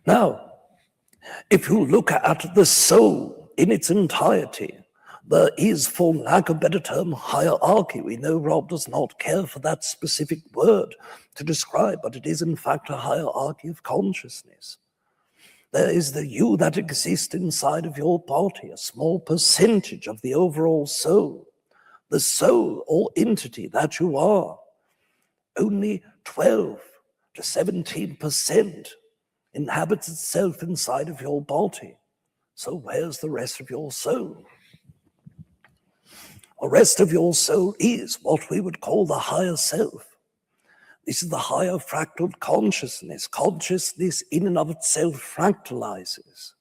Now, if you look at the soul in its entirety, there is, for lack of a better term, hierarchy. We know Rob does not care for that specific word to describe, but it is in fact a hierarchy of consciousness. There is the you that exists inside of your body, a small percentage of the overall soul. The soul or entity that you are, only 12 to 17% inhabits itself inside of your body. So where's the rest of your soul? The rest of your soul is what we would call the higher self. This is the higher fractal consciousness. Consciousness in and of itself fractalizes.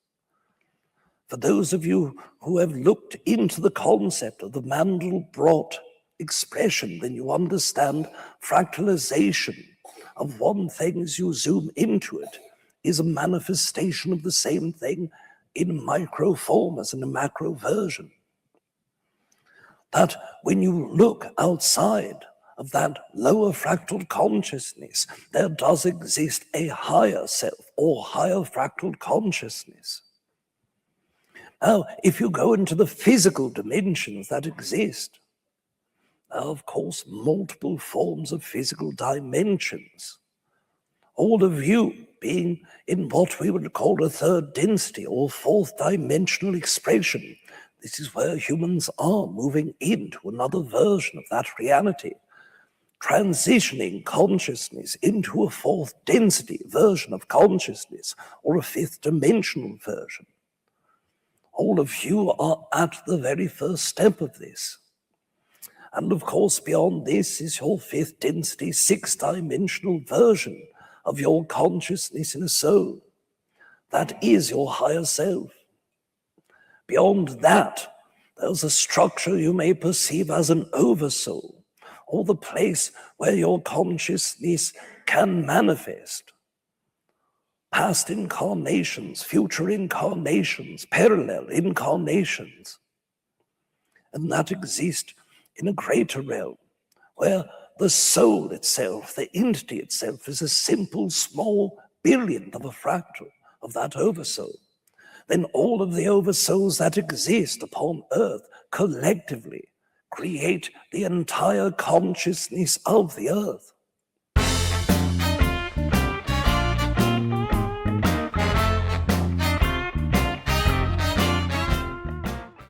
For those of you who have looked into the concept of the Mandelbrot expression, then you understand fractalization of one thing as you zoom into it is a manifestation of the same thing in micro form as in a macro version. That when you look outside of that lower fractal consciousness, there does exist a higher self or higher fractal consciousness. Now, if you go into the physical dimensions that exist, there are, of course, multiple forms of physical dimensions. All of you being in what we would call a third density or fourth dimensional expression. This is where humans are moving into another version of that reality, transitioning consciousness into a fourth density version of consciousness or a fifth dimensional version. All of you are at the very first step of this. And of course, beyond this is your fifth density, sixth dimensional version of your consciousness in a soul. That is your higher self. Beyond that, there's a structure you may perceive as an oversoul, or the place where your consciousness can manifest. Past incarnations, future incarnations, parallel incarnations. And that exists in a greater realm, where the soul itself, the entity itself, is a simple, small billionth of a fractal of that oversoul. Then all of the oversouls that exist upon earth collectively create the entire consciousness of the earth.